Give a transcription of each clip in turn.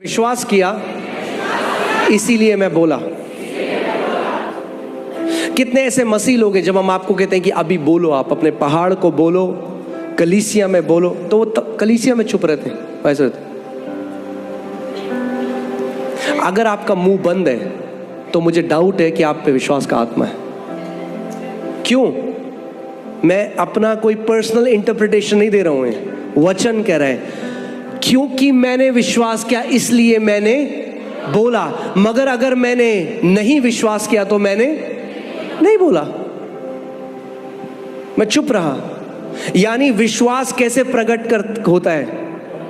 विश्वास किया इसीलिए मैं बोला। कितने ऐसे मसीह लोग हैं जब हम आपको कहते हैं कि अभी बोलो, आप अपने पहाड़ को बोलो, कलीसिया में बोलो, तो वो कलीसिया में चुप रहते हैं, वैसे रहते हैं। अगर आपका मुंह बंद है तो मुझे डाउट है कि आप पे विश्वास का आत्मा है। क्यों? मैं अपना कोई पर्सनल इंटरप्रिटेशन नहीं दे रहा हूं, वचन कह रहा है क्योंकि मैंने विश्वास किया इसलिए मैंने बोला। मगर अगर मैंने नहीं विश्वास किया तो मैंने नहीं बोला, मैं चुप रहा। यानी विश्वास कैसे प्रकट होता है?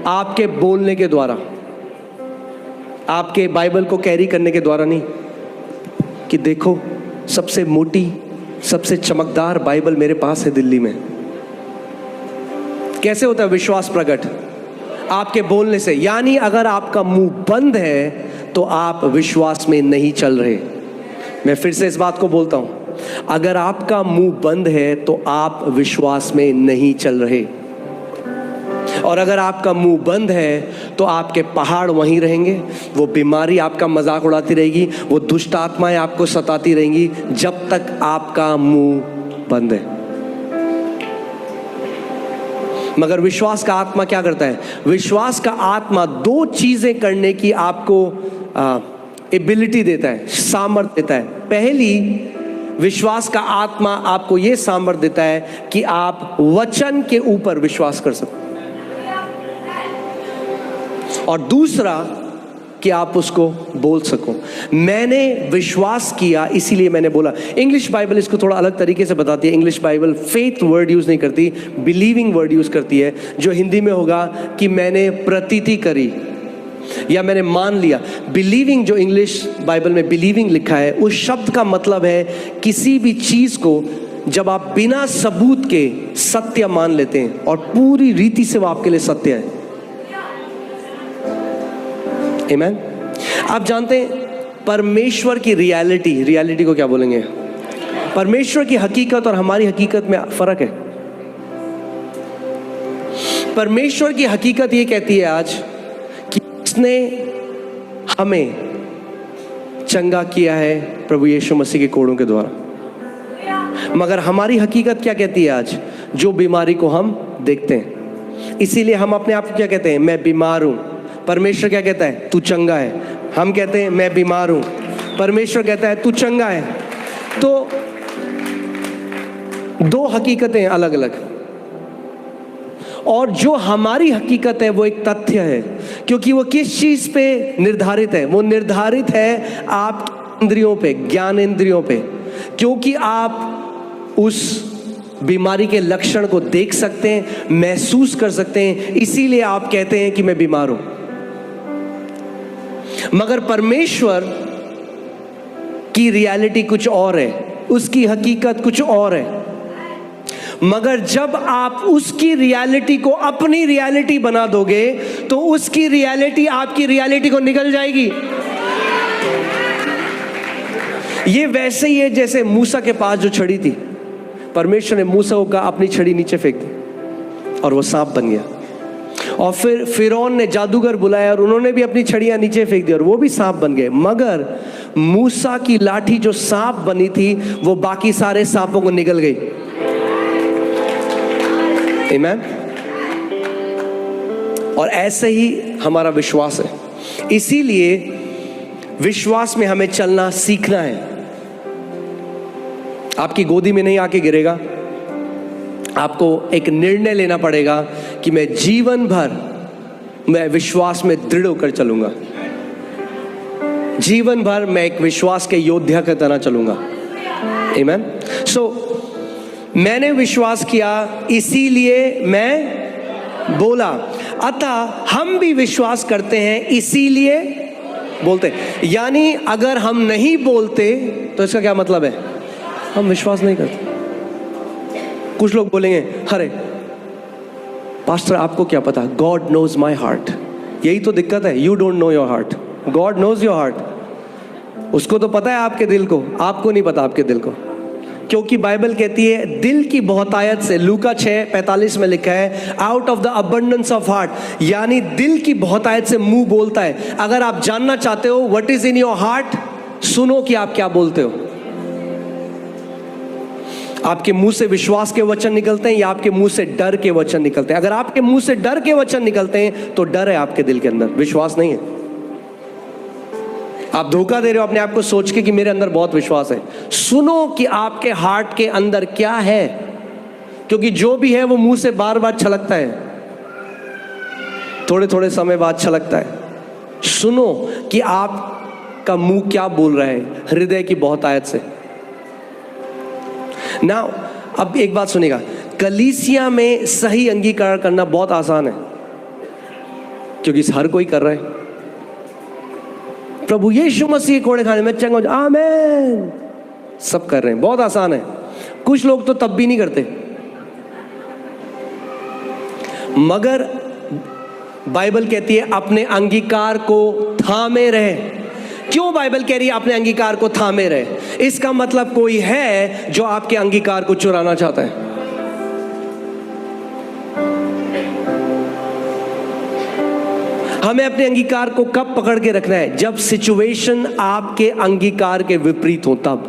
आपके बोलने के द्वारा, आपके बाइबल को कैरी करने के द्वारा नहीं कि देखो सबसे मोटी सबसे चमकदार बाइबल मेरे पास है दिल्ली में। कैसे होता है विश्वास प्रकट? आपके बोलने से। यानी अगर आपका मुंह बंद है तो आप विश्वास में नहीं चल रहे। मैं फिर से इस बात को बोलता हूं, अगर आपका मुंह बंद है तो आप विश्वास में नहीं चल रहे। और अगर आपका मुंह बंद है तो आपके पहाड़ वहीं रहेंगे, वो बीमारी आपका मजाक उड़ाती रहेगी, वो दुष्ट आत्माएं आपको सताती रहेंगी जब तक आपका मुंह बंद है। मगर विश्वास का आत्मा क्या करता है? विश्वास का आत्मा दो चीजें करने की आपको एबिलिटी देता है, सामर्थ्य देता है। पहली, विश्वास का आत्मा आपको यह सामर्थ्य देता है कि आप वचन के ऊपर विश्वास कर सकते, और दूसरा कि आप उसको बोल सको। मैंने विश्वास किया इसीलिए मैंने बोला। इंग्लिश बाइबल इसको थोड़ा अलग तरीके से बताती है। English Bible faith word use नहीं करती, बिलीविंग वर्ड यूज करती है, जो हिंदी में होगा कि मैंने प्रतीति करी या मैंने मान लिया। बिलीविंग, जो इंग्लिश बाइबल में बिलीविंग लिखा है, उस शब्द का मतलब है किसी भी चीज को जब आप बिना सबूत के सत्य मान लेते हैं और पूरी रीति से वो आपके लिए सत्य है। आमीन। आप जानते हैं परमेश्वर की रियलिटी को क्या बोलेंगे? परमेश्वर की हकीकत और हमारी हकीकत में फर्क है। परमेश्वर की हकीकत ये कहती है आज कि उसने हमें चंगा किया है प्रभु यीशु मसीह के कोड़ों के द्वारा। मगर हमारी हकीकत क्या कहती है आज? जो बीमारी को हम देखते हैं, इसीलिए हम अपने आप को क्या कहते हैं? मैं बीमार हूं। परमेश्वर क्या कहता है? तू चंगा है। हम कहते हैं मैं बीमार हूं, परमेश्वर कहता है तू चंगा है। तो दो हकीकतें अलग अलग, और जो हमारी हकीकत है वो एक तथ्य है, क्योंकि वो किस चीज पे निर्धारित है? वो निर्धारित है आप इंद्रियों पे, ज्ञान इंद्रियों पे, क्योंकि आप उस बीमारी के लक्षण को देख सकते हैं, महसूस कर सकते हैं, इसीलिए आप कहते हैं कि मैं बीमार हूं। मगर परमेश्वर की रियलिटी कुछ और है, उसकी हकीकत कुछ और है। मगर जब आप उसकी रियलिटी को अपनी रियलिटी बना दोगे तो उसकी रियलिटी आपकी रियलिटी को निकल जाएगी। ये वैसे ही है जैसे मूसा के पास जो छड़ी थी, परमेश्वर ने मूसा को कहा अपनी छड़ी नीचे फेंक दी और वो सांप बन गया। और फिर फिरौन ने जादूगर बुलाया और उन्होंने भी अपनी छड़ियां नीचे फेंक दी और वो भी सांप बन गए। मगर मूसा की लाठी जो सांप बनी थी वो बाकी सारे सांपों को निगल गई। आमीन। और ऐसे ही हमारा विश्वास है। इसीलिए विश्वास में हमें चलना सीखना है। आपकी गोदी में नहीं आके गिरेगा, आपको एक निर्णय लेना पड़ेगा कि मैं जीवन भर मैं विश्वास में दृढ़ होकर चलूंगा, जीवन भर मैं एक विश्वास के योद्धा की तरह चलूंगा। आमीन। सो मैंने विश्वास किया इसीलिए मैं बोला। अतः हम भी विश्वास करते हैं इसीलिए बोलते हैं। यानी अगर हम नहीं बोलते तो इसका क्या मतलब है? हम विश्वास नहीं करते। कुछ लोग बोलेंगे अरे पास्टर आपको क्या पता, गॉड नोज माई हार्ट। यही तो दिक्कत है, you don't know your heart, God knows your heart. उसको तो पता है आपके दिल को, आपको नहीं पता आपके दिल को। क्योंकि बाइबल कहती है दिल की बहुतायत से, लूका 6:45 में लिखा है, out of the abundance of heart, यानी दिल की बहुतायत से मुंह बोलता है। अगर आप जानना चाहते हो what is in your heart, सुनो कि आप क्या बोलते हो। आपके मुंह से विश्वास के वचन निकलते हैं या आपके मुंह से डर के वचन निकलते हैं? अगर आपके मुंह से डर के वचन निकलते हैं तो डर है आपके दिल के अंदर, विश्वास नहीं है। आप धोखा दे रहे हो अपने आप को सोच के कि मेरे अंदर बहुत विश्वास है। सुनो कि आपके हार्ट के अंदर क्या है, क्योंकि जो भी है वो मुंह से बार बार छलकता है, थोड़े थोड़े समय बाद छलकता है। सुनो कि आपका मुंह क्या बोल रहा है हृदय की बहुतायत से। ना अब एक बात सुनिएगा, कलीसिया में सही अंगीकार करना बहुत आसान है, क्योंकि हर कोई कर रहा है। प्रभु यीशु मसीह कोड़े खाने में चंगा, आमीन, सब कर रहे हैं, बहुत आसान है। कुछ लोग तो तब भी नहीं करते। मगर बाइबल कहती है अपने अंगीकार को थामे रहे। क्यों बाइबल कह रही है अपने अंगीकार को थामे रहे? इसका मतलब कोई है जो आपके अंगीकार को चुराना चाहता है। हमें अपने अंगीकार को कब पकड़ के रखना है? जब सिचुएशन आपके अंगीकार के विपरीत हो, तब।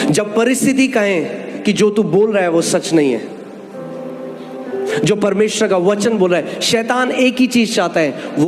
जब परिस्थिति कहें कि जो तू बोल रहा है वो सच नहीं है, जो परमेश्वर का वचन बोल रहा है। शैतान एक ही चीज चाहता है, वो